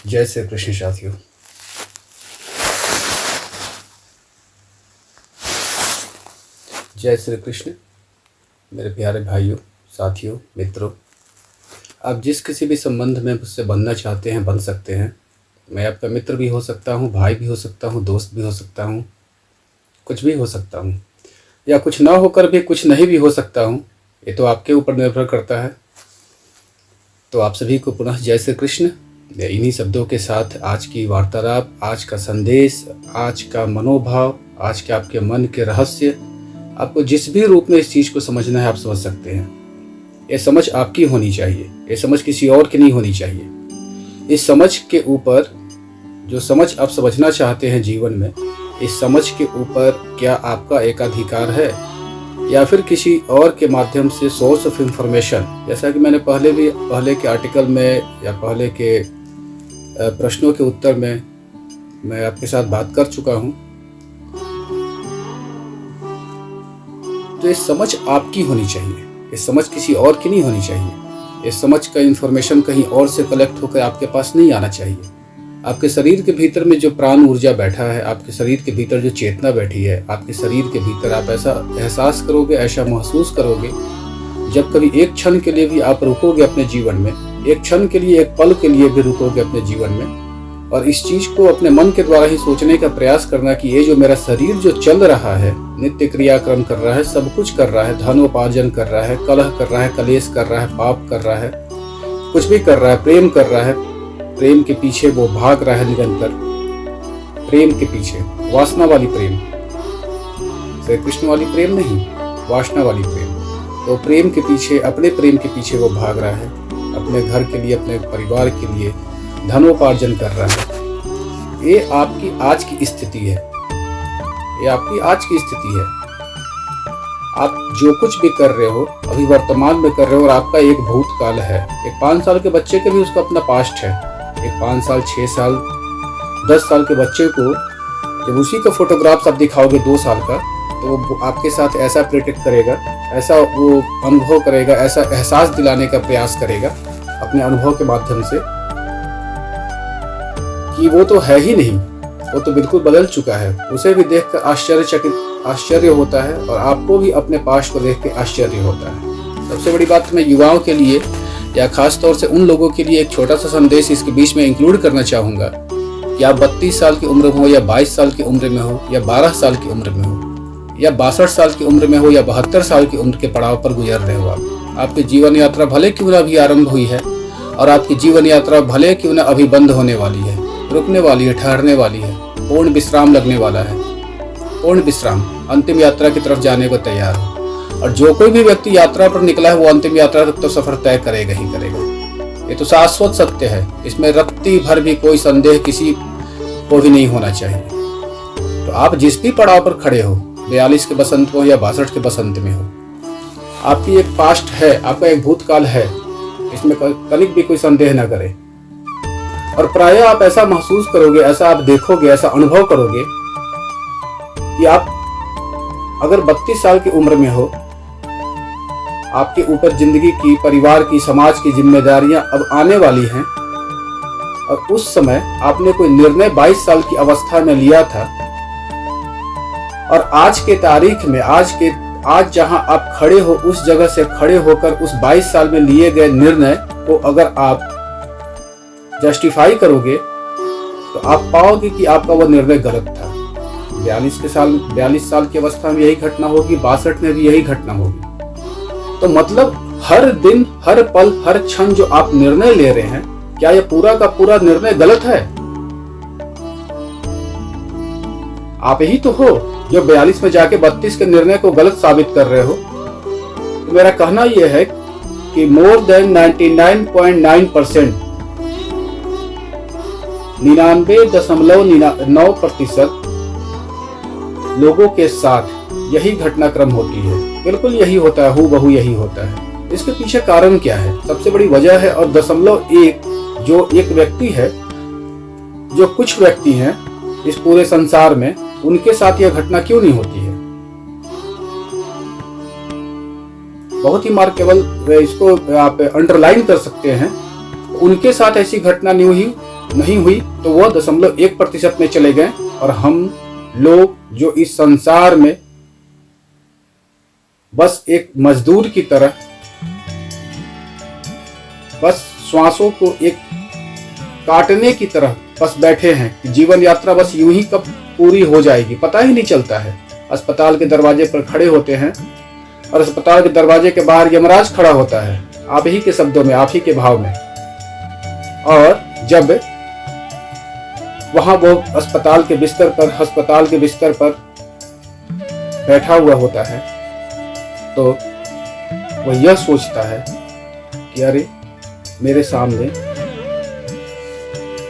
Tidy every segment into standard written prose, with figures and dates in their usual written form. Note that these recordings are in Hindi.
जय श्री कृष्ण साथियों। जय श्री कृष्ण मेरे प्यारे भाइयों, साथियों, मित्रों। आप जिस किसी भी संबंध में मुझसे बनना चाहते हैं बन सकते हैं। मैं आपका मित्र भी हो सकता हूँ, भाई भी हो सकता हूँ, दोस्त भी हो सकता हूँ, कुछ भी हो सकता हूँ, या कुछ ना होकर भी कुछ नहीं भी हो सकता हूँ। ये तो आपके ऊपर निर्भर करता है। तो आप सभी को पुनः जय श्री कृष्ण। इन्हीं शब्दों के साथ आज की वार्तालाप, आज का संदेश, आज का मनोभाव, आज के आपके मन के रहस्य, आपको जिस भी रूप में इस चीज़ को समझना है आप समझ सकते हैं। ये समझ आपकी होनी चाहिए, ये समझ किसी और की नहीं होनी चाहिए। इस समझ के ऊपर, जो समझ आप समझना चाहते हैं जीवन में, इस समझ के ऊपर क्या आपका एकाधिकार है या फिर किसी और के माध्यम से सोर्स ऑफ इंफॉर्मेशन, जैसा कि मैंने पहले के आर्टिकल में या पहले के प्रश्नों के उत्तर में मैं आपके साथ बात कर चुका हूं। तो ये समझ आपकी होनी चाहिए, ये समझ किसी और की नहीं होनी चाहिए। ये समझ का इंफॉर्मेशन कहीं और से कलेक्ट होकर आपके पास नहीं आना चाहिए। आपके शरीर के भीतर में जो प्राण ऊर्जा बैठा है, आपके शरीर के भीतर जो चेतना बैठी है, आपके शरीर के भीतर आप ऐसा एहसास करोगे, ऐसा महसूस करोगे, जब कभी एक क्षण के लिए भी आप रुकोगे अपने जीवन में, एक क्षण के लिए, एक पल के लिए भी रुकोगे अपने जीवन में, और इस चीज को अपने मन के द्वारा ही सोचने का प्रयास करना कि ये जो मेरा शरीर जो चल रहा है, नित्य क्रियाक्रम कर रहा है, सब कुछ कर रहा है, धनोपार्जन कर रहा है, कलह कर रहा है, कलेश कर रहा है, पाप कर रहा है, कुछ भी कर रहा है, प्रेम कर रहा है, प्रेम के पीछे वो भाग रहा है निरंतर, प्रेम के पीछे, वासना वाली प्रेम, श्री कृष्ण वाली प्रेम नहीं, वासना वाली प्रेम। तो प्रेम के पीछे, अपने प्रेम के पीछे वो भाग रहा है, अपने घर के लिए, अपने परिवार के लिए धनोपार्जन कर रहा है। ये आपकी आज की स्थिति है, ये आपकी आज की स्थिति है। आप जो कुछ भी कर रहे हो अभी वर्तमान में कर रहे हो, और आपका एक भूतकाल है। एक 5 साल के बच्चे के भी उसका अपना पास्ट है। एक 5 साल, 6 साल, 10 साल के बच्चे को जब उसी का फोटोग्राफ्स आप दिखाओगे 2 साल का, तो वो आपके साथ ऐसा प्रिडिक्ट करेगा, ऐसा वो अनुभव करेगा, ऐसा एहसास दिलाने का प्रयास करेगा अपने अनुभव के माध्यम से कि वो तो है ही नहीं, वो तो बिल्कुल बदल चुका है। उसे भी देखकर आश्चर्य होता है, और आपको भी अपने पास्ट को देख के आश्चर्य होता है। सबसे बड़ी बात मैं युवाओं के लिए, या खास तौर से उन लोगों के लिए एक छोटा सा संदेश इसके बीच में इंक्लूड करना चाहूँगा कि आप 32 साल की उम्र में हो, या 22 साल की उम्र में हो, या 12 साल की उम्र में हो, या 62 साल की उम्र में हो, या 72 साल की उम्र के पड़ाव पर गुजर रहे हो। आपकी जीवन यात्रा भले क्यों ना अभी आरंभ हुई है, और आपकी जीवन यात्रा भले क्यों ना अभी बंद होने वाली है, रुकने वाली है, ठहरने वाली है, पूर्ण विश्राम लगने वाला है, पूर्ण विश्राम, अंतिम यात्रा की तरफ जाने को तैयार हो। और जो कोई भी व्यक्ति यात्रा पर निकला है वो अंतिम यात्रा तक तो सफर तय करेगा ही करेगा। ये तो शाश्वत सत्य है, इसमें रत्ती भर भी कोई संदेह किसी को भी नहीं होना चाहिए। तो आप जिस भी पड़ाव पर खड़े हो, 42 के बसंत में हो या 62 के बसंत में हो, आपकी एक पास्ट है, आपका एक भूतकाल है, इसमें कनिक भी कोई संदेह न करे। और प्रायः आप ऐसा महसूस करोगे, ऐसा आप देखोगे, ऐसा अनुभव करोगे कि आप अगर 32 साल की उम्र में हो, आपके ऊपर जिंदगी की, परिवार की, समाज की जिम्मेदारियां अब आने वाली हैं, और उस समय आपने कोई निर्णय 22 साल की अवस्था में लिया था, और आज के तारीख में, आज जहां आप खड़े हो, उस जगह से खड़े होकर उस 22 साल में लिए गए निर्णय को अगर आप जस्टिफाई करोगे तो आप पाओगे कि आपका वो निर्णय गलत था। 42 साल की अवस्था में यही घटना होगी, 62 में भी यही घटना होगी। तो मतलब हर दिन, हर पल, हर क्षण जो आप निर्णय ले रहे हैं, क्या यह पूरा का पूरा निर्णय गलत है? आप ही तो हो जो 42 में जाके 32 के निर्णय को गलत साबित कर रहे हो। तो मेरा कहना यह है कि मोर देन 99.9%, 99.9% लोगों के साथ यही घटनाक्रम होती है। बिल्कुल यही होता है, हूबहू यही होता है। इसके पीछे कारण क्या है? सबसे बड़ी वजह है, और 0.1 जो एक व्यक्ति है, जो कुछ व्यक्ति हैं इस पूरे संसार में, उनके साथ यह घटना क्यों नहीं होती है? बहुत ही मार्केबल, इसको आप अंडरलाइन कर सकते हैं। उनके साथ ऐसी घटना नहीं हुई नहीं हुई तो वो 0.1% में चले गए और हम लोग जो इस संसार में बस एक मजदूर की तरह बस श्वासों को एक काटने की तरह बस बैठे हैं। जीवन यात्रा बस यूं ही कब पूरी हो जाएगी पता ही नहीं चलता है। अस्पताल के दरवाजे पर खड़े होते हैं और अस्पताल के दरवाजे के बाहर यमराज खड़ा होता है, आप ही के शब्दों में, आप ही के भाव में। और जब वहां वो अस्पताल के बिस्तर पर बैठा हुआ होता है तो वो यह सोचता है कि अरे मेरे सामने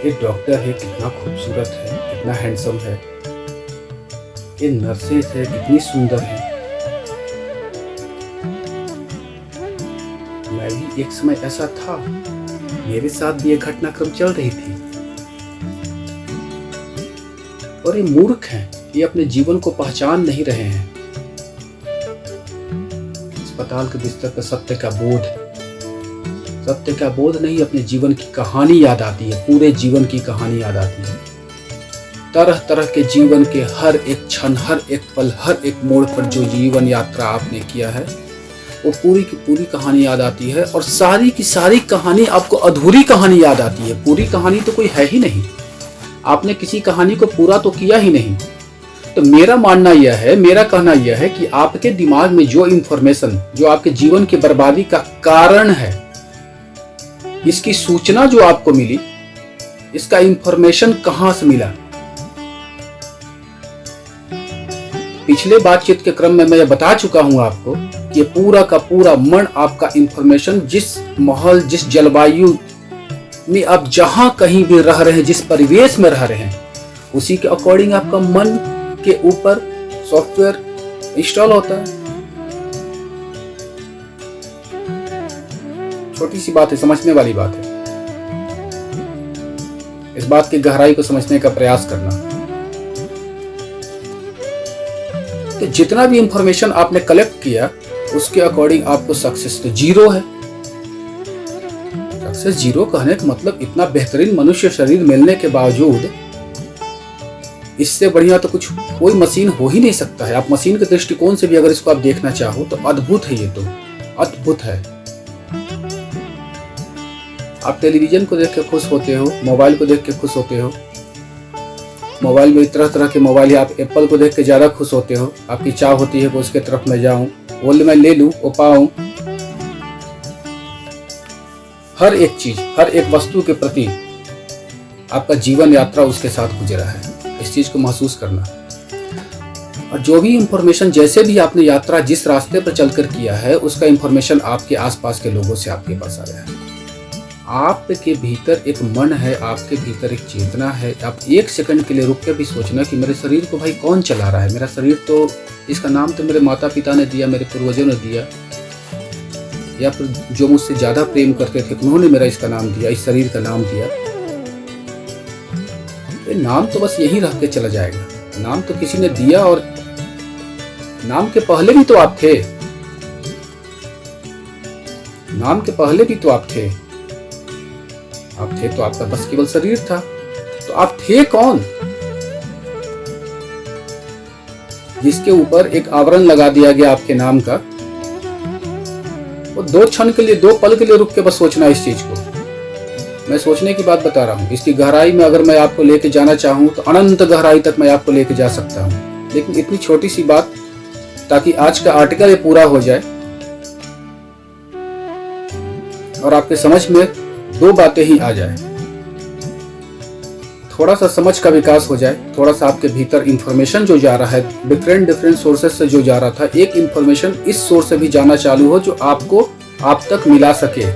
एक डॉक्टर है, कितना खूबसूरत है, कितना हैंडसम है, ये नर्सेस है, कितनी सुंदर है। मैं भी एक समय ऐसा था, मेरे साथ भी एक घटनाक्रम चल रही थी। और ये मूर्ख हैं, ये अपने जीवन को पहचान नहीं रहे हैं। अस्पताल के बिस्तर पर सत्य का बोध नहीं, अपने जीवन की कहानी याद आती है, पूरे जीवन की कहानी याद आती है। तरह तरह के जीवन के हर एक क्षण, हर एक पल, हर एक मोड़ पर जो जीवन यात्रा आपने किया है वो पूरी की पूरी कहानी याद आती है। और सारी की सारी कहानी आपको अधूरी कहानी याद आती है। पूरी कहानी तो कोई है ही नहीं, आपने किसी कहानी को पूरा तो किया ही नहीं। तो मेरा मानना यह है, मेरा कहना यह है कि आपके दिमाग में जो इंफॉर्मेशन, जो आपके जीवन की बर्बादी का कारण है, इसकी सूचना जो आपको मिली, इसका इंफॉर्मेशन कहां से मिला। पिछले बातचीत के क्रम में मैं बता चुका हूं आपको कि पूरा का पूरा मन आपका इंफॉर्मेशन, जिस माहौल, जिस जलवायु में आप जहां कहीं भी रह रहे हैं, जिस परिवेश में रह रहे हैं, उसी के अकॉर्डिंग आपका मन के ऊपर सॉफ्टवेयर इंस्टॉल होता है। छोटी सी बात है, समझने वाली बात है। इस बात की गहराई को समझने का प्रयास करना। तो जितना भी इंफॉर्मेशन आपने कलेक्ट किया उसके अकॉर्डिंग आपको सक्सेस तो जीरो है। सक्सेस जीरो कहने का मतलब इतना बेहतरीन मनुष्य शरीर मिलने के बावजूद इससे बढ़िया तो कुछ कोई मशीन हो ही नहीं सकता है। आप मशीन के दृष्टिकोण से भी अगर इसको आप देखना चाहो तो अद्भुत है, ये तो अद्भुत है। आप टेलीविजन को देख के खुश होते हो, मोबाइल को देख के खुश होते हो। मोबाइल में तरह तरह के मोबाइल है, आप एप्पल को देख के ज़्यादा खुश होते हो। आपकी चाह होती है कि उसके तरफ मैं जाऊं, वो मैं ले लूं, वो पाऊं। हर एक चीज, हर एक वस्तु के प्रति आपका जीवन यात्रा उसके साथ गुजरा है। इस चीज को महसूस करना। और जो भी इंफॉर्मेशन, जैसे भी आपने यात्रा जिस रास्ते पर चलकर किया है, उसका इंफॉर्मेशन आपके आसपास के लोगों से आपके पास आ गया है। आपके भीतर एक मन है, आपके भीतर एक चेतना है। आप एक सेकंड के लिए रुक के भी सोचना कि मेरे शरीर को भाई कौन चला रहा है। मेरा शरीर तो, इसका नाम तो मेरे माता पिता ने दिया, मेरे पूर्वजों ने दिया, या फिर जो मुझसे ज्यादा प्रेम करते थे उन्होंने मेरा इसका नाम दिया, इस शरीर का नाम दिया। ये नाम तो बस यहीं रह के चला जाएगा। नाम तो किसी ने दिया और नाम के पहले भी तो आप थे। नाम के पहले भी तो आप थे। आप थे तो आपका बस केवल शरीर था। तो आप थे कौन? जिसके ऊपर एक आवरण लगा दिया गया आपके नाम का। वो दो क्षण के लिए, दो पल के लिए रुक के बस सोचना इस चीज को। मैं सोचने की बात बता रहा हूँ। इसकी गहराई में अगर मैं आपको लेके जाना चाहूँ तो अनंत गहराई तक मैं आपको लेके जा सकता हूँ। लेकिन इतनी छोटी सी बात, ताकि आज का आर्टिकल ये पूरा हो जाए और आपके समझ में दो बातें ही आ जाए। थोड़ा सा समझ का विकास हो जाए, थोड़ा सा आपके भीतर इंफॉर्मेशन जो जा रहा है डिफरेंट सोर्सेस से जो जा रहा था, एक इंफॉर्मेशन इस सोर्स से भी जाना चालू हो जो आपको आप तक मिला सके।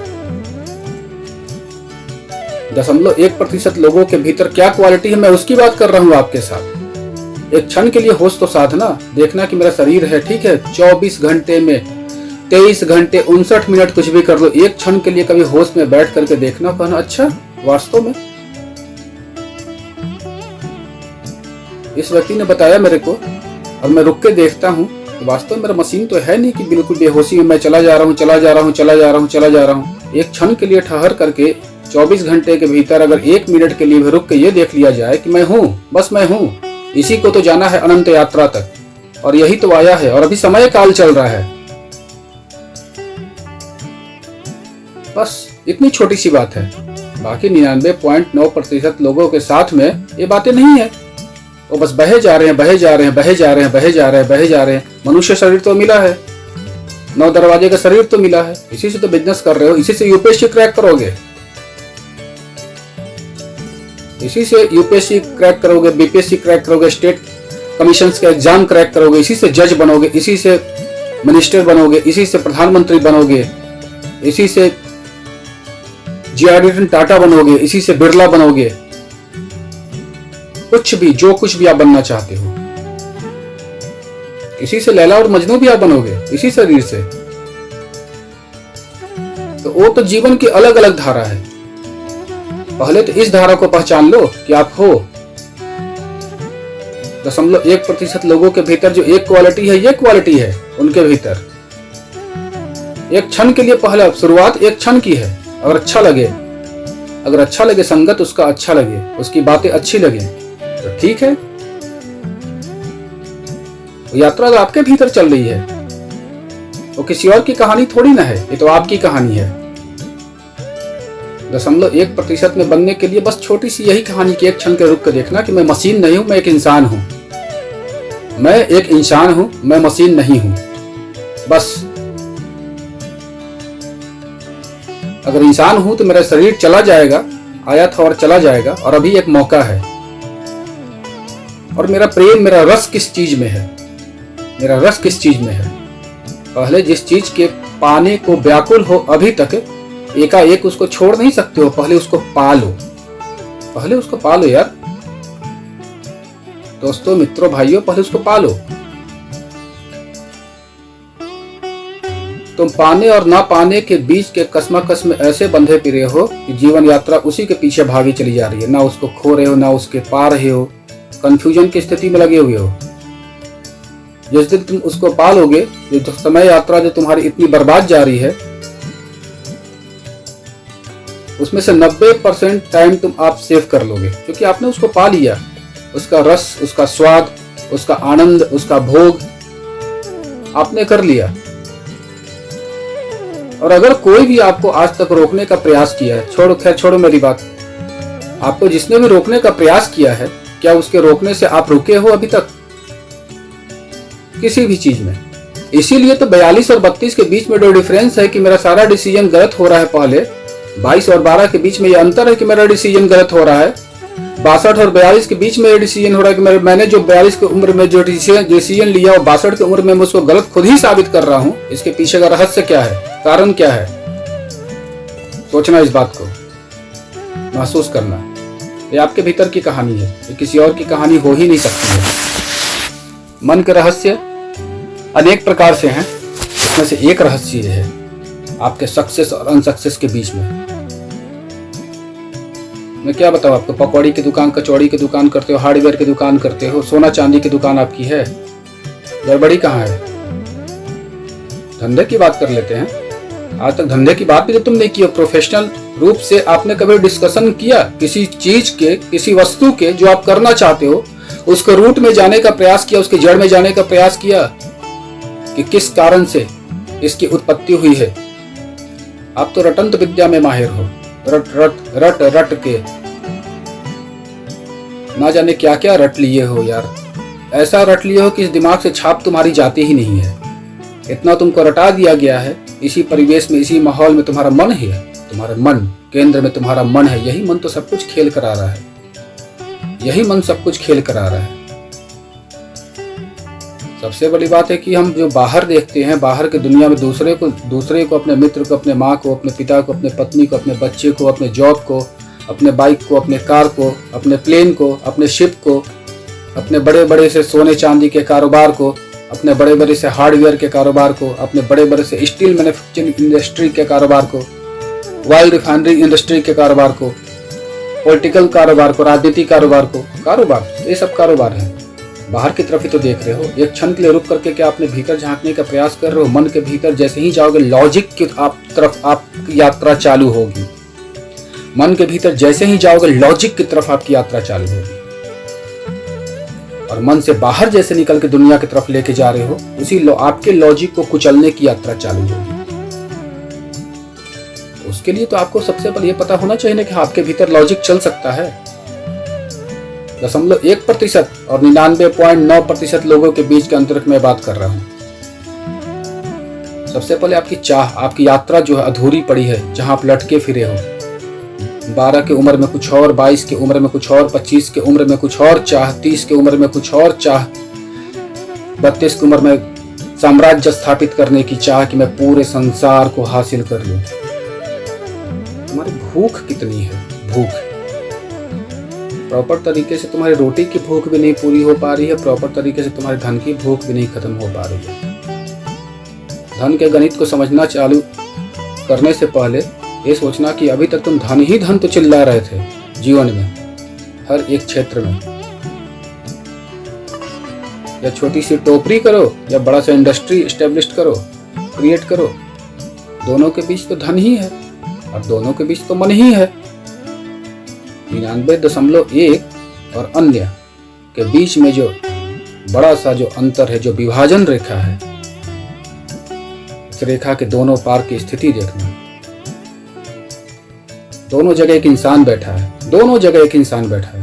0.1% लोगों के भीतर क्या क्वालिटी है, मैं उसकी बात कर रहा हूं आपके साथ। एक क्षण के लिए होश तो साधना, देखना कि मेरा शरीर है, ठीक है, 24 घंटे में 23 घंटे 59 मिनट कुछ भी कर लो, एक क्षण के लिए कभी होश में बैठ करके देखना, कहना अच्छा वास्तव में इस व्यक्ति ने बताया मेरे को और मैं रुक के देखता हूँ तो वास्तव में मेरा मशीन तो है नहीं कि बिल्कुल बेहोशी में मैं चला जा रहा हूँ। एक क्षण के लिए ठहर करके 24 घंटे के भीतर अगर 1 मिनट के लिए भी रुक के ये देख लिया जाए कि मैं हूँ, बस मैं हूँ, इसी को तो जाना है अनंत यात्रा तक, और यही तो आया है, और अभी समय काल चल रहा है। बस इतनी छोटी सी बात है। बाकी 99.9% लोगों के साथ में ये बातें नहीं है। वो बस बहे जा रहे हैं, बहे जा रहे हैं, बहे जा रहे हैं, बहे जा रहे हैं, बहे जा रहे हैं। मनुष्य शरीर तो मिला है, 9 दरवाजे का शरीर तो मिला है, इसी से तो बिजनेस कर रहे हो, इसी से यूपीएससी क्रैक करोगे, इसी से यूपीएससी क्रैक करोगे, बीपीएससी क्रैक करोगे, स्टेट कमीशन के एग्जाम क्रैक करोगे, इसी से जज बनोगे, इसी से मिनिस्टर बनोगे, इसी से प्रधानमंत्री बनोगे, इसी से जी.आर.डी. टाटा बनोगे, इसी से बिरला बनोगे। कुछ भी, जो कुछ भी आप बनना चाहते हो, इसी से लैला और मजनू भी आप बनोगे, इसी शरीर से। तो वो तो जीवन की अलग अलग धारा है। पहले तो इस धारा को पहचान लो कि आप हो। 0.1% लोगों के भीतर जो एक क्वालिटी है, ये क्वालिटी है उनके भीतर। एक क्षण के लिए, पहला शुरुआत एक क्षण की है। अगर अच्छा लगे संगत उसका अच्छा लगे, उसकी बातें अच्छी लगे तो ठीक है। यात्रा तो आपके भीतर चल रही है, वो किसी और की कहानी थोड़ी ना है, ये तो आपकी कहानी है। 0.1% में बनने के लिए बस छोटी सी यही कहानी की एक क्षण के रुक कर देखना कि मैं मशीन नहीं हूं, मैं एक इंसान हूं। मैं एक इंसान हूं, मैं मशीन नहीं हूं। बस अगर इंसान हूं तो मेरा शरीर चला जाएगा, आया था और चला जाएगा, और अभी एक मौका है। और मेरा प्रेम, मेरा रस किस चीज में है, मेरा रस किस चीज में है। पहले जिस चीज के पाने को व्याकुल हो, अभी तक एकाएक उसको छोड़ नहीं सकते हो। पहले उसको पालो, पहले उसको पालो यार। दोस्तों, मित्रों, भाइयों, पहले उसको पालो। तुम पाने और ना पाने के बीच के कश्मकश में ऐसे बंधे फिरे हो कि जीवन यात्रा उसी के पीछे भागी चली जा रही है। ना उसको खो रहे हो, ना उसके पा रहे हो, कंफ्यूजन की स्थिति में लगे हुए हो। जिस दिन तुम उसको पालोगे, जो समय यात्रा जो तुम्हारी इतनी बर्बाद जा रही है, उसमें से 90% टाइम तुम आप सेव कर लोगे, क्योंकि आपने उसको पा लिया। उसका रस, उसका स्वाद, उसका आनंद, उसका भोग आपने कर लिया। और अगर कोई भी आपको आज तक रोकने का प्रयास किया है, छोड़ो मेरी बात, आपको जिसने भी रोकने का प्रयास किया है, क्या उसके रोकने से आप रुके हो अभी तक किसी भी चीज में? इसीलिए तो 42 और 32 के बीच में जो डिफरेंस है कि मेरा सारा डिसीजन गलत हो रहा है। पहले 22 और 12 के बीच में ये अंतर है कि मेरा डिसीजन गलत हो रहा है। 62 और 42 के बीच में ये डिसीजन हो रहा है कि मैंने जो 42 की उम्र में जो डिसीजन लिया और 62 की उम्र में मैं उसको गलत खुद ही साबित कर रहा हूँ। इसके पीछे का रहस्य क्या है, कारण क्या है? सोचना, इस बात को महसूस करना। ये आपके भीतर की कहानी है, ये किसी और की कहानी हो ही नहीं सकती है। मन के रहस्य अनेक प्रकार से हैं, उसमें से एक रहस्य ये है आपके सक्सेस और अनसक्सेस के बीच में। मैं क्या बताऊं आपको, पकौड़ी की दुकान, कचौड़ी की दुकान करते हो, हार्डवेयर की दुकान करते हो, सोना चांदी की दुकान आपकी है, गड़बड़ी कहाँ है? धंधे की बात कर लेते हैं। आज तक धंधे की बात भी तो तुम नहीं की। प्रोफेशनल रूप से आपने कभी डिस्कशन किया किसी चीज के, किसी वस्तु के जो आप करना चाहते हो, उसके रूट में जाने का प्रयास किया, उसकी जड़ में जाने का प्रयास किया कि किस कारण से इसकी उत्पत्ति हुई है? आप तो रटंत विद्या में माहिर हो, रट के ना जाने क्या क्या रट लिए हो यार। ऐसा रट लिए हो कि इस दिमाग से छाप तुम्हारी जाती ही नहीं है। इतना तुमको रटा दिया गया है। इसी परिवेश में, इसी माहौल में तुम्हारा मन है, तुम्हारे मन केंद्र में तुम्हारा मन है। यही मन तो सब कुछ खेल करा रहा है, यही मन सब कुछ खेल करा रहा है। सबसे बड़ी बात है कि हम जो बाहर देखते हैं, बाहर की दुनिया में दूसरे को, अपने मित्र को, अपने माँ को, अपने पिता को, अपने पत्नी को, अपने बच्चे को, अपने जॉब को, अपने बाइक को, अपने कार को, अपने प्लेन को, अपने शिप को, अपने बड़े बड़े से सोने चांदी के कारोबार को, अपने बड़े बड़े से हार्डवेयर के कारोबार को, अपने बड़े बड़े से स्टील मैन्युफैक्चरिंग इंडस्ट्री के कारोबार को, ऑयल रिफाइनरी इंडस्ट्री के कारोबार को, पॉलिटिकल कारोबार को, राजनीतिक कारोबार को, कारोबार, ये सब कारोबार है। बाहर की तरफ ही तो देख रहे हो। एक क्षण के लिए रुक करके क्या अपने भीतर झांकने का प्रयास कर रहे हो? मन के भीतर जैसे ही जाओगे, लॉजिक की तरफ आप यात्रा चालू होगी। मन के भीतर जैसे ही जाओगे लॉजिक की तरफ आपकी यात्रा चालू होगी, और मन से बाहर जैसे निकल के दुनिया की तरफ लेके जा रहे हो उसी आपके लॉजिक को कुचलने की यात्रा चालू होगी। उसके लिए तो आपको सबसे पहले ये पता होना चाहिए ना कि आपके भीतर लॉजिक चल सकता है। 0.1% और 99.9% लोगों के बीच के अंतर की मैं बात कर रहा हूं। सबसे पहले आपकी चाह, आपकी यात्रा जो है अधूरी पड़ी है, जहां आप लटके फिरे हो। 12 की उम्र में कुछ और, 22 की उम्र में कुछ और, 25 की उम्र में कुछ और चाह, 30 की उम्र में कुछ और चाह, 32 की उम्र में साम्राज्य स्थापित करने की चाह कि मैं पूरे संसार को हासिल कर लूं। तुम्हारी भूख कितनी है? भूख प्रॉपर तरीके से तुम्हारी रोटी की भूख भी नहीं पूरी हो पा रही है, प्रॉपर तरीके से तुम्हारे धन की भूख भी नहीं खत्म हो पा रही है। धन के गणित को समझना चालू करने से पहले ये सोचना कि अभी तक तुम धन ही धन तो चिल्ला रहे थे जीवन में, हर एक क्षेत्र में। या छोटी सी टोकरी करो या बड़ा सा इंडस्ट्री एस्टेब्लिश करो, क्रिएट करो, दोनों के बीच तो धन ही है और दोनों के बीच तो मन ही है। 99.1 और अन्य के बीच में जो बड़ा सा जो अंतर है, जो विभाजन रेखा है, इस रेखा के दोनों पार की स्थिति देखना। दोनों जगह एक इंसान बैठा है, दोनों जगह एक इंसान बैठा है।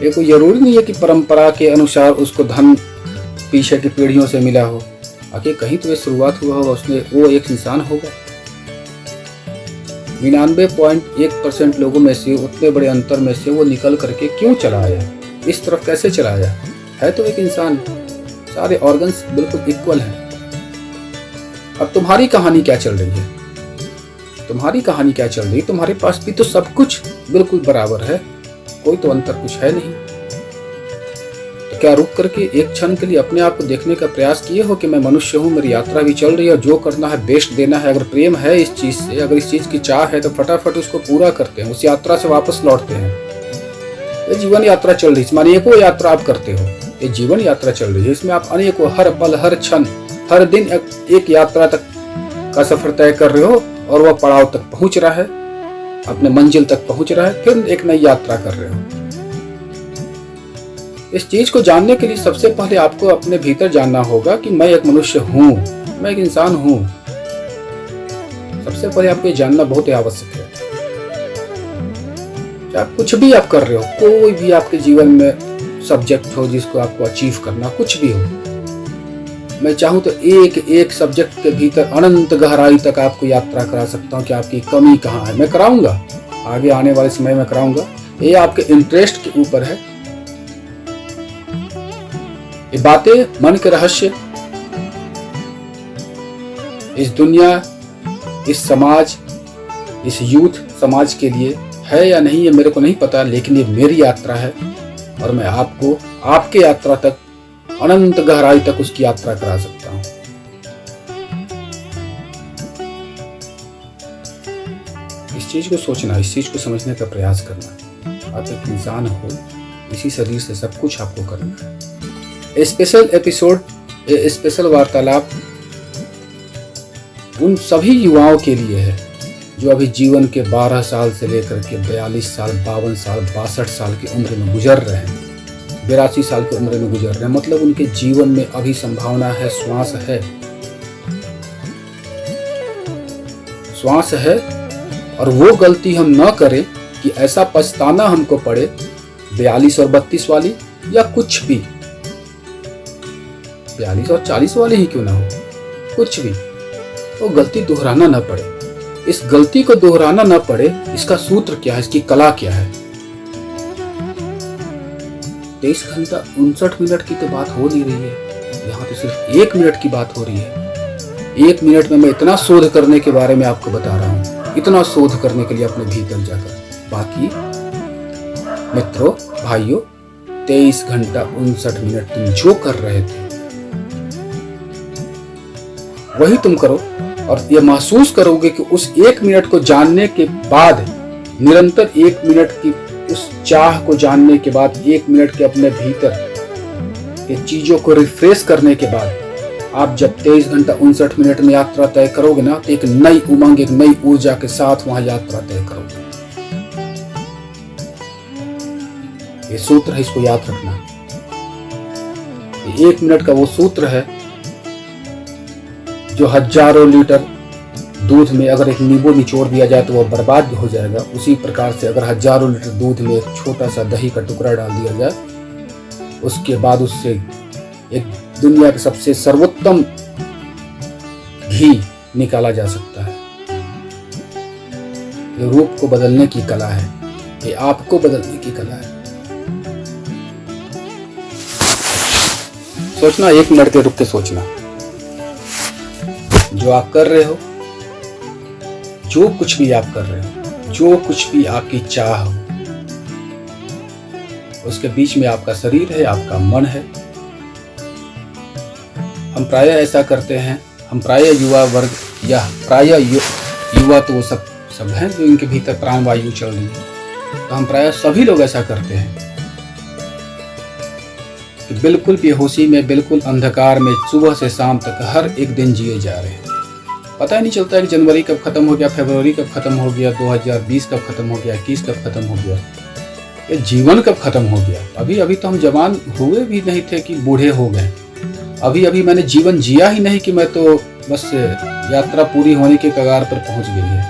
ये कोई जरूरी नहीं है कि परंपरा के अनुसार उसको धन पीछे की पीढ़ियों से मिला हो। आखिर कहीं तो ये शुरुआत हुआ होगा, उसने वो एक इंसान होगा। 99.1% लोगों में से, उतने बड़े अंतर में से वो निकल करके क्यों चला आया, इस तरफ कैसे चला आया? है तो एक इंसान, सारे ऑर्गन्स बिल्कुल इक्वल हैं। अब तुम्हारी कहानी क्या चल रही है? तुम्हारी कहानी क्या चल रही है? तुम्हारे पास भी तो सब कुछ बिल्कुल बराबर है, कोई तो अंतर कुछ है नहीं। तो क्या रुक करके एक क्षण के लिए अपने आप को देखने का प्रयास किए हो कि मैं मनुष्य हूँ, मेरी यात्रा भी चल रही है और जो करना है बेस्ट देना है। अगर प्रेम है इस चीज से, अगर इस चीज की चाह है तो फटाफट उसको पूरा करते हैं, उस यात्रा से वापस लौटते हैं। ये जीवन यात्रा चल रही है, मानिए को यात्रा आप करते हो, ये जीवन यात्रा चल रही है, इसमें आप अनेकों हर पल, हर क्षण, हर दिन एक यात्रा तक का सफर तय कर रहे हो और वह पड़ाव तक पहुंच रहा है, अपने मंजिल तक पहुंच रहा है, फिर एक नई यात्रा कर रहे हो। इस चीज को जानने के लिए सबसे पहले आपको अपने भीतर जानना होगा कि मैं एक मनुष्य हूं, मैं एक इंसान हूं। सबसे पहले आपको ये जानना बहुत ही आवश्यक है। आप कुछ भी आप कर रहे हो, कोई भी आपके जीवन में सब्जेक्ट हो जिसको आपको अचीव करना, कुछ भी हो, मैं चाहूं तो एक एक सब्जेक्ट के भीतर अनंत गहराई तक आपको यात्रा करा सकता हूं कि आपकी कमी कहाँ है। मैं कराऊंगा, आगे आने वाले समय में कराऊंगा। ये आपके इंटरेस्ट के ऊपर है। ये बातें मन के रहस्य इस दुनिया, इस समाज, इस यूथ समाज के लिए है या नहीं, ये मेरे को नहीं पता, लेकिन ये मेरी यात्रा है और मैं आपको आपके यात्रा तक, अनंत गहराई तक उसकी यात्रा करा सकता हूं। इस चीज को सोचना, इस चीज को समझने का प्रयास करना। आप एक इंसान हो, इसी शरीर से सब कुछ आपको करना है। स्पेशल एपिसोड, स्पेशल वार्तालाप उन सभी युवाओं के लिए है जो अभी जीवन के 12 साल से लेकर के 42 साल, 52 साल, 62 साल की उम्र में गुजर रहे हैं, 82 साल की उम्र में गुजर रहे हैं। मतलब उनके जीवन में अभी संभावना है, श्वास है, श्वास है। और वो गलती हम ना करें कि ऐसा पछताना हमको पड़े 42 और 32 वाली, या कुछ भी 42 और 40 वाली ही क्यों ना हो, कुछ भी, वो गलती दोहराना ना पड़े। इस गलती को दोहराना ना पड़े, इसका सूत्र क्या है, इसकी कला क्या है? 23 घंटा 59 मिनट की तो बात हो नहीं रही है, यहाँ तो सिर्फ 1 मिनट की बात हो रही है। 1 मिनट में मैं इतना शोध करने के बारे में आपको बता रहा हूँ, इतना शोध करने के लिए अपने भीतर जाकर। बाकी मित्रों, भाइयों, 23 घंटा 59 मिनट तुम जो कर रहे थे वही तुम करो, और ये महसूस करोगे कि उस 1 मिनट को जानने के बाद, निरंतर 1 मिनट की उस चाह को जानने के बाद, 1 मिनट के अपने भीतर के चीजों को रिफ्रेश करने के बाद, आप जब 23 घंटा 59 मिनट में यात्रा तय करोगे ना, तो एक नई उमंग, एक नई ऊर्जा के साथ वहां यात्रा तय करोगे। ये सूत्र है, इसको याद रखना। ये 1 मिनट का वो सूत्र है जो हजारों लीटर दूध में अगर एक नींबू निचोड़ दिया जाए तो वह बर्बाद हो जाएगा। उसी प्रकार से अगर हजारों लीटर दूध में एक छोटा सा दही का टुकड़ा डाल दिया जाए, उसके बाद उससे एक दुनिया के सबसे सर्वोत्तम घी निकाला जा सकता है। ये रूप को बदलने की कला है, ये आपको बदलने की कला है। सोचना, 1 मिनट के रुक के सोचना। जो आप कर रहे हो, जो कुछ भी आप कर रहे हो, जो कुछ भी आपकी चाह हो, उसके बीच में आपका शरीर है, आपका मन है। हम प्रायः ऐसा करते हैं, हम प्रायः युवा वर्ग या प्रायः युवा तो वो सब हैं जो इनके भीतर प्राणवायु चल रही है, तो हम प्रायः सभी लोग ऐसा करते हैं कि बिल्कुल बेहोशी में, बिल्कुल अंधकार में सुबह से शाम तक हर एक दिन जिए जा रहे हैं। पता ही नहीं चलता है कि जनवरी कब खत्म हो गया, फरवरी कब खत्म हो गया, 2020 कब खत्म हो गया, 21 कब खत्म हो गया, ये जीवन कब खत्म हो गया। अभी अभी तो हम जवान हुए भी नहीं थे कि बूढ़े हो गए। अभी अभी मैंने जीवन जिया ही नहीं कि मैं तो बस यात्रा पूरी होने के कगार पर पहुंच गई है।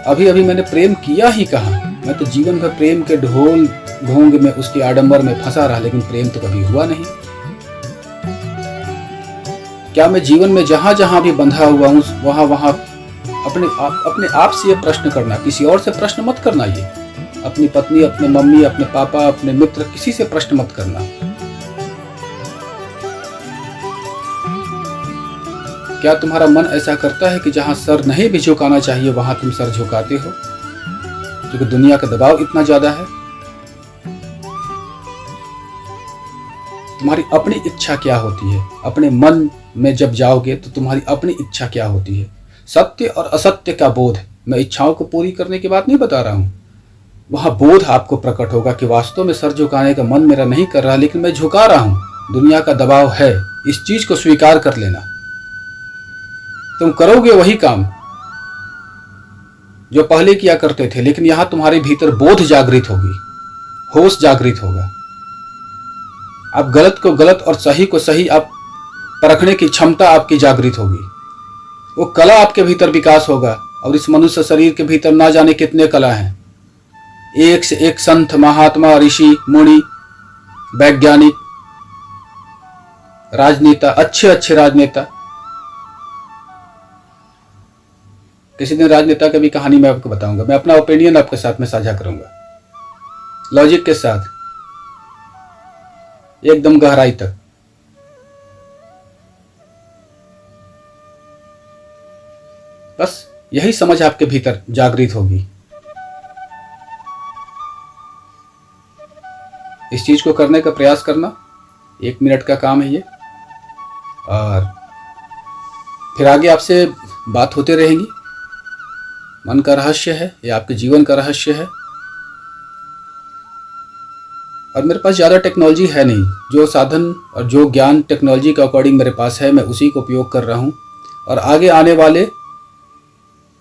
अभी अभी मैंने प्रेम किया ही कहाँ, मैं तो जीवन भर प्रेम के ढोल ढोंग में, उसके आडंबर में फंसा रहा, लेकिन प्रेम तो कभी हुआ नहीं। क्या मैं जीवन में जहां जहां भी बंधा हुआ हूं, वहां वहां अपने आप से ये प्रश्न करना, किसी और से प्रश्न मत करना। ये अपनी पत्नी, अपने मम्मी, अपने पापा, अपने मित्र, किसी से प्रश्न मत करना। क्या तुम्हारा मन ऐसा करता है कि जहां सर नहीं भी झुकाना चाहिए वहां तुम सर झुकाते हो, क्योंकि दुनिया का दबाव इतना ज्यादा है? तुम्हारी अपनी इच्छा क्या होती है? अपने मन में जब जाओगे तो तुम्हारी अपनी इच्छा क्या होती है? सत्य और असत्य का बोध। मैं इच्छाओं को पूरी करने की बात नहीं बता रहा हूं। वहां बोध आपको प्रकट होगा कि वास्तव में सर झुकाने का मन मेरा नहीं कर रहा, लेकिन मैं झुका रहा हूं। दुनिया का दबाव है, इस चीज को स्वीकार कर लेना। तुम करोगे वही काम जो पहले किया करते थे, लेकिन यहां तुम्हारे भीतर बोध जागृत होगी, होश जागृत होगा। आप गलत को गलत और सही को सही आप परखने की क्षमता आपकी जागृत होगी। वो कला आपके भीतर विकास होगा। और इस मनुष्य शरीर के भीतर ना जाने कितने कला हैं। एक से एक संत, महात्मा, ऋषि, मुनि, वैज्ञानिक, राजनेता, अच्छे अच्छे राजनेता। किसी दिन राजनेता की भी कहानी मैं आपको बताऊंगा। मैं अपना ओपिनियन आपके साथ में साझा करूंगा, लॉजिक के साथ, एकदम गहराई तक। बस यही समझ आपके भीतर जागृत होगी। इस चीज को करने का प्रयास करना, 1 मिनट का काम है ये। और फिर आगे आपसे बात होते रहेंगी। मन का रहस्य है, ये आपके जीवन का रहस्य है। और मेरे पास ज़्यादा टेक्नोलॉजी है नहीं। जो साधन और जो ज्ञान टेक्नोलॉजी के अकॉर्डिंग मेरे पास है, मैं उसी को उपयोग कर रहा हूँ। और आगे आने वाले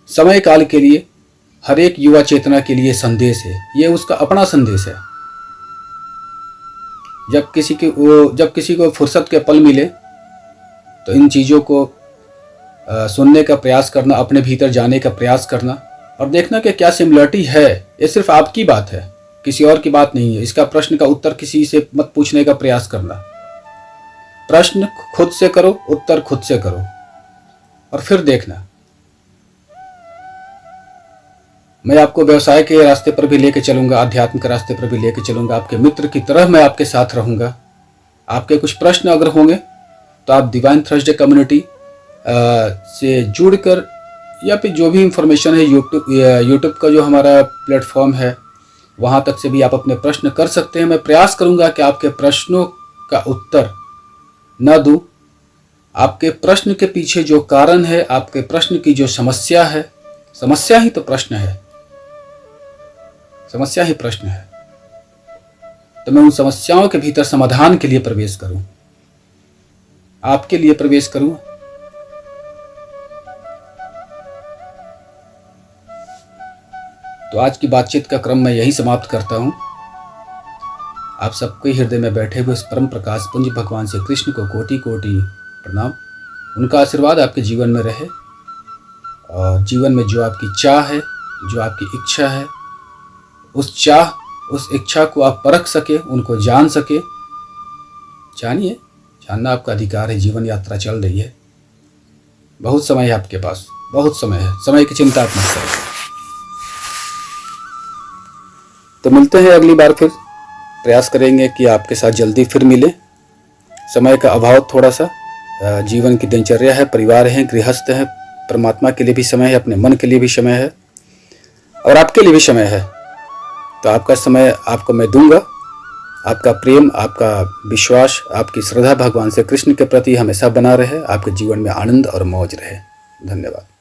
समय काल के लिए, हर एक युवा चेतना के लिए संदेश है। ये उसका अपना संदेश है। जब किसी को फुर्सत के पल मिले तो इन चीज़ों को सुनने का प्रयास करना, अपने भीतर जाने का प्रयास करना और देखना कि क्या सिमिलरिटी है। ये सिर्फ आपकी बात है, किसी और की बात नहीं है। इसका प्रश्न का उत्तर किसी से मत पूछने का प्रयास करना। प्रश्न खुद से करो, उत्तर खुद से करो और फिर देखना। मैं आपको व्यवसाय के रास्ते पर भी लेके चलूंगा, आध्यात्म के रास्ते पर भी लेके चलूंगा। आपके मित्र की तरह मैं आपके साथ रहूंगा। आपके कुछ प्रश्न अगर होंगे तो आप डिवाइन थर्सडे कम्युनिटी से जुड़कर, या फिर जो भी इंफॉर्मेशन है यूट्यूब का जो हमारा प्लेटफॉर्म है, वहां तक से भी आप अपने प्रश्न कर सकते हैं। मैं प्रयास करूंगा कि आपके प्रश्नों का उत्तर न दूं। आपके प्रश्न के पीछे जो कारण है, आपके प्रश्न की जो समस्या है, समस्या ही तो प्रश्न है, समस्या ही प्रश्न है, तो मैं उन समस्याओं के भीतर समाधान के लिए प्रवेश करूं। आपके लिए प्रवेश करूं। तो आज की बातचीत का क्रम मैं यही समाप्त करता हूं। आप सबके हृदय में बैठे हुए उस परम प्रकाश पुंज भगवान श्री कृष्ण को कोटि कोटि प्रणाम। उनका आशीर्वाद आपके जीवन में रहे और जीवन में जो आपकी चाह है, जो आपकी इच्छा है, उस इच्छा को आप परख सके, उनको जान सके। जानिए, जानना आपका अधिकार है। जीवन यात्रा चल रही है, बहुत समय है आपके पास, बहुत समय है। समय की चिंता आप मत करें। तो मिलते हैं अगली बार, फिर प्रयास करेंगे कि आपके साथ जल्दी फिर मिले। समय का अभाव थोड़ा सा, जीवन की दिनचर्या है, परिवार है, गृहस्थ है, परमात्मा के लिए भी समय है, अपने मन के लिए भी समय है और आपके लिए भी समय है। तो आपका समय आपको मैं दूंगा। आपका प्रेम, आपका विश्वास, आपकी श्रद्धा भगवान श्री कृष्ण के प्रति हमेशा बना रहे। आपके जीवन में आनंद और मौज रहे। धन्यवाद।